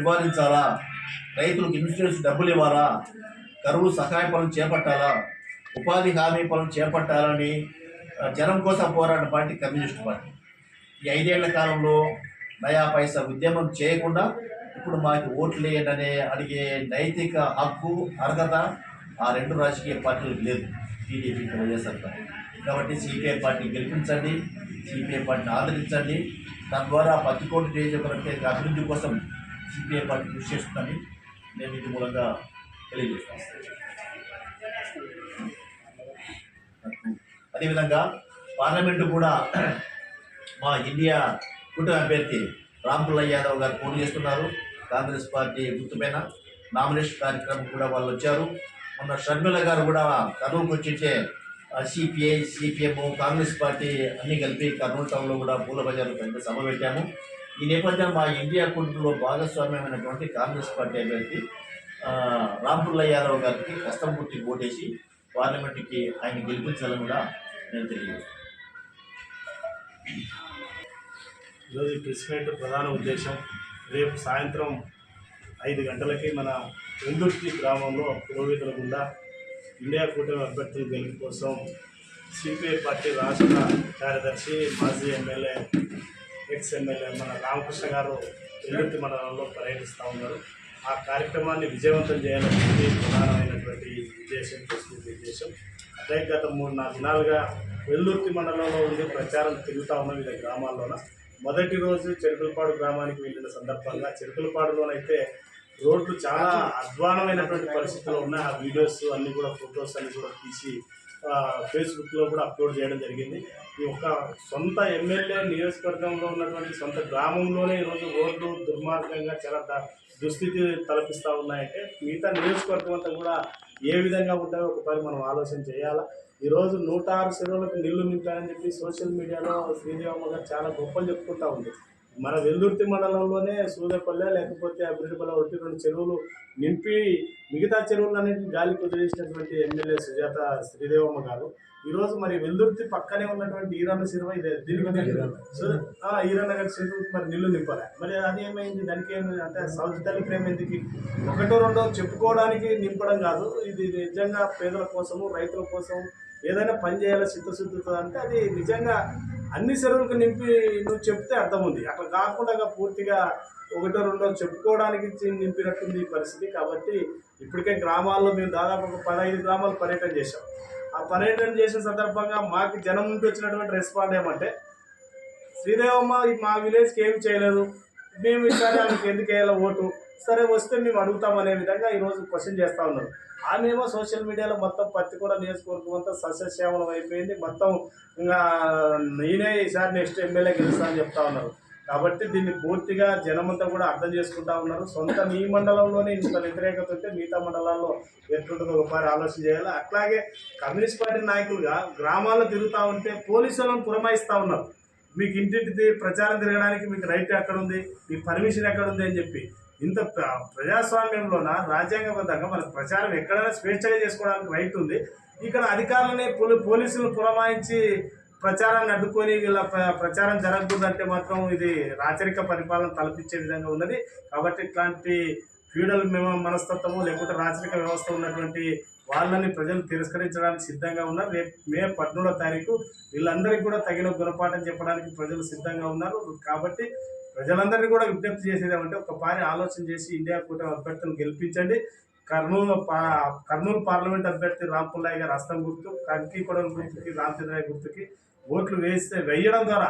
నివారించాలా, రైతులకు ఇన్సూరెన్స్ డబ్బులు ఇవ్వాలా, కరువు సహాయ పనులు చేపట్టాలా, ఉపాధి హామీ పనులు చేపట్టాలని జనం కోసం పోరాడిన పార్టీ కమ్యూనిస్ట్ పార్టీ. ఈ 5 ఏళ్ల కాలంలో నయా పైసా ఉద్యమం చేయకుండా ఇప్పుడు మాకు ఓట్లు వేయండి అడిగే నైతిక హక్కు, అర్హత ఆ 2 రాజకీయ పార్టీలకు లేదు, టీడీపీకి, వైఎస్ఆర్ పార్టీ. కాబట్టి సిపిఐ పార్టీ గెలిపించండి, సిపిఐ పార్టీని ఆదరించండి. తద్వారా పత్తికోట నియోజకవర్గ అభివృద్ధి కోసం సిపిఐ పార్టీ కృషి చేస్తుందని నేను ఇది మూలంగా తెలియజేస్తాను. అదేవిధంగా పార్లమెంటు కూడా మా ఇండియా కూటమి అభ్యర్థి రాంపుల్లయ్య యాదవ్ గారు పోటీ చేస్తున్నారు. కాంగ్రెస్ పార్టీ గుర్తుపైన నామినేషన్ కార్యక్రమం కూడా వాళ్ళు వచ్చారు. మొన్న షర్మిల గారు కూడా కర్నూలుకు వచ్చింటే సిపిఐ, సిపిఎం, కాంగ్రెస్ పార్టీ అన్నీ కలిపి కర్నూలు టౌన్లో కూడా పూల బజార్లో పెద్ద సభ పెట్టాము. ఈ నేపథ్యంలో మా ఇండియా కూటమిలో భాగస్వామ్యమైనటువంటి కాంగ్రెస్ పార్టీ అభ్యర్థి రాంపుల్లయ్య యాదవ్ గారికి కష్టం గుర్తికి ఓటేసి పార్లమెంటుకి ఆయన గెలిపించాలని కూడా నేను తెలియజేస్తాను. ఈరోజు ప్రెస్ మీట్ ప్రధాన ఉద్దేశం, రేపు సాయంత్రం 5 గంటలకి మన వెల్దుర్తి గ్రామంలో పురోహితుల గుండా ఇండియా కూటమి అభ్యర్థుల గెలుపు కోసం సిపిఐ పార్టీ రాష్ట్ర కార్యదర్శి, మాజీ ఎమ్మెల్యే, ఎక్స్ ఎమ్మెల్యే మన రామకృష్ణ గారు వెల్దుర్తి మండలంలో పర్యటిస్తూ ఉన్నారు. ఆ కార్యక్రమాన్ని విజయవంతం చేయాలనేది ప్రధానమైనటువంటి ఉద్దేశం. అదే గత 3-4 దినాలుగా వెల్దుర్తి మండలంలో ఉండి ప్రచారం తిరుగుతూ ఉన్న వివిధ గ్రామాల్లోన మొదటి రోజు చెరుకులపాడు గ్రామానికి వెళ్ళిన సందర్భంగా చెరుకులపాడులోనైతే రోడ్లు చాలా అధ్వానమైనటువంటి పరిస్థితుల్లో ఉన్నాయి. ఆ వీడియోస్ అన్నీ కూడా, ఫొటోస్ అన్నీ కూడా తీసి ఫేస్బుక్లో కూడా అప్లోడ్ చేయడం జరిగింది. ఈ ఒక సొంత ఎమ్మెల్యే నియోజకవర్గంలో ఉన్నటువంటి సొంత గ్రామంలోనే ఈరోజు రోడ్లు దుర్మార్గంగా చాలా దుస్థితి తలపిస్తూ ఉన్నాయంటే మిగతా నియోజకవర్గం అంతా కూడా ఏ విధంగా ఉంటాయో ఒకసారి మనం ఆలోచన చేయాలా. ఈరోజు 106 చెరువులకు నీళ్లు నింపారని చెప్పి సోషల్ మీడియాలో శ్రీదేవమ్మ గారు చాలా గొప్పలు చెప్పుకుంటూ ఉంది. మన వెల్దుర్తి మండలంలోనే సూర్యపల్లె, లేకపోతే అభివృద్ధిపల్లె 1-2 చెరువులు నింపి మిగతా చెరువులన్నింటినీ గాలికి వదిలేసినటువంటి ఎమ్మెల్యే సుజాత శ్రీదేవమ్మ గారు ఈరోజు మరి వెల్దుర్తి పక్కనే ఉన్నటువంటి ఈరన్న చెరువు ఈరన్న గారి చెరువు మరి నీళ్లు నింపాలి. మరి అది ఏమైంది, దానికి ఏమైంది అంటే సౌత్ తల్లి ప్రేమ ఎందుకు 1-2 చెప్పుకోవడానికి నింపడం కాదు. ఇది నిజంగా పేదల కోసము, రైతుల కోసం ఏదైనా పని చేయాలో చిత్తశుద్ధితో అంటే అది నిజంగా అన్ని చెరువులకు నింపి నువ్వు చెప్తే అర్థం ఉంది. అట్లా కాకుండా పూర్తిగా 1-2 చెప్పుకోవడానికి నింపినట్టుంది పరిస్థితి. కాబట్టి ఇప్పటికే గ్రామాల్లో మేము దాదాపు ఒక 15 గ్రామాలు పర్యటన చేశాం. ఆ పర్యటన చేసిన సందర్భంగా మాకు జనం నుండి వచ్చినటువంటి రెస్పాండ్ ఏమంటే, శ్రీదేవమ్మ మా విలేజ్కి ఏం చేయలేదు, మేము ఈసారి ఆమెకి ఎందుకు వేయాలో ఓటు, సరే వస్తే మేము అడుగుతామనే విధంగా ఈరోజు క్వశ్చన్ చేస్తూ ఉన్నారు. ఆమెమో సోషల్ మీడియాలో మొత్తం పత్తికోట నియోజకవర్గం అంతా సస్యశ్యామలం అయిపోయింది, మొత్తం ఇంకా నేనే ఈసారి నెక్స్ట్ ఎమ్మెల్యే గెలుస్తా అని చెప్తా ఉన్నారు. కాబట్టి దీన్ని పూర్తిగా జనమంతా కూడా అర్థం చేసుకుంటా ఉన్నారు. సొంత నీ మండలంలోనే ఇంత వ్యతిరేకత ఉంటే మిగతా మండలాల్లో ఎట్లుంటుందో ఒకసారి ఆలోచన చేయాలి. అట్లాగే కమ్యూనిస్ట్ పార్టీ నాయకులుగా గ్రామాల్లో తిరుగుతూ ఉంటే పోలీసులను పురమాయిస్తూ ఉన్నారు. మీకు ఇంటింటి ప్రచారం తిరగడానికి మీకు రైట్ ఎక్కడుంది, మీకు పర్మిషన్ ఎక్కడుంది అని చెప్పి. ఇంత ప్రజాస్వామ్యంలోన రాజ్యాంగబద్ధంగా మనకు ప్రచారం ఎక్కడైనా స్వేచ్ఛగా చేసుకోవడానికి రైట్ ఉంది. ఇక్కడ అధికారులని పోలీసులను పురమాయించి ప్రచారాన్ని అడ్డుకొని వీళ్ళ ప్రచారం జరగకూడదంటే మాత్రం ఇది రాచరిక పరిపాలన తలపించే విధంగా ఉన్నది. కాబట్టి ఇట్లాంటి ఫ్యూడల్ మనస్తత్వము లేకుంటే రాచరిక వ్యవస్థ ఉన్నటువంటి వాళ్ళని ప్రజలు తిరస్కరించడానికి సిద్ధంగా ఉన్నారు. రేపు మే 17వ తారీఖు వీళ్ళందరికీ కూడా తగిన గుణపాఠం చెప్పడానికి ప్రజలు సిద్ధంగా ఉన్నారు. కాబట్టి ప్రజలందరినీ కూడా విజ్ఞప్తి చేసేది ఏమంటే ఒకసారి ఆలోచన చేసి ఇండియా కూటమి అభ్యర్థులను గెలిపించండి. కర్నూలు పార్లమెంట్ అభ్యర్థి రాంపుల్లయ్య గారు హస్తం గుర్తు, కంకికొండ గుర్తుకి, రామచంద్రయ్య గుర్తుకి ఓట్లు వేయడం ద్వారా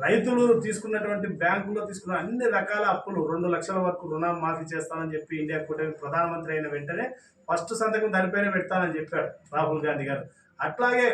రైతులు తీసుకున్నటువంటి బ్యాంకుల్లో తీసుకున్న అన్ని రకాల అప్పులు 2 లక్షల వరకు రుణం మాఫీ చేస్తానని చెప్పి ఇండియా కూటమి ప్రధానమంత్రి అయిన వెంటనే ఫస్ట్ సంతకం దానిపైన పెడతానని చెప్పాడు రాహుల్ గాంధీ గారు. అట్లాగే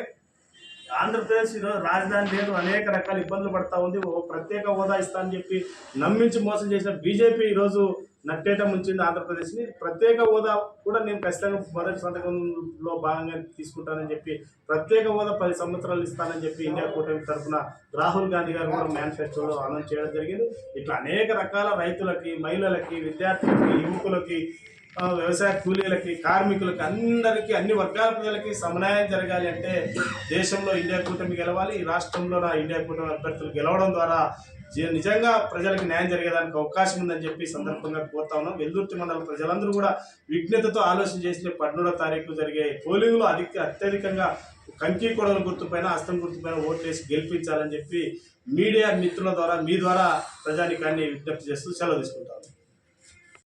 ఆంధ్రప్రదేశ్ ఈరోజు రాజధాని లేదు, అనేక రకాల ఇబ్బందులు పడతా ఉంది. ప్రత్యేక హోదా ఇస్తానని చెప్పి నమ్మించి మోసం చేసిన బీజేపీ ఈరోజు నట్టేట ముంచింది ఆంధ్రప్రదేశ్ని. ప్రత్యేక హోదా కూడా నేను ఖచ్చితంగా మొదటి సంతకంలో భాగంగా తీసుకుంటానని చెప్పి ప్రత్యేక హోదా 10 సంవత్సరాలు ఇస్తానని చెప్పి ఇండియా కూటమి తరఫున రాహుల్ గాంధీ గారు కూడా మేనిఫెస్టోలో అనౌన్స్ చేయడం జరిగింది. ఇట్లా అనేక రకాల రైతులకి, మహిళలకి, విద్యార్థులకి, యువకులకి, వ్యవసాయ కూలీలకి, కార్మికులకి, అందరికీ, అన్ని వర్గాల ప్రజలకి సమన్వయం జరగాలి అంటే దేశంలో ఇండియా కూటమి గెలవాలి. ఈ రాష్ట్రంలో ఇండియా కూటమి అభ్యర్థులు గెలవడం ద్వారా నిజంగా ప్రజలకు న్యాయం జరిగేదానికి అవకాశం ఉందని చెప్పి ఈ సందర్భంగా కోరుతా ఉన్నాం. వెల్దుర్తి మండల ప్రజలందరూ కూడా విజ్ఞతతో ఆలోచన చేసిన 17వ తారీఖు జరిగే పోలింగ్లో అత్యధికంగా కంకి కొడవల గుర్తుపైన హస్తం గుర్తుపైన ఓట్లేసి గెలిపించాలని చెప్పి మీడియా మిత్రుల ద్వారా మీ ద్వారా ప్రజానికాన్ని విజ్ఞప్తి చేస్తూ సెలవు తీసుకుంటాను.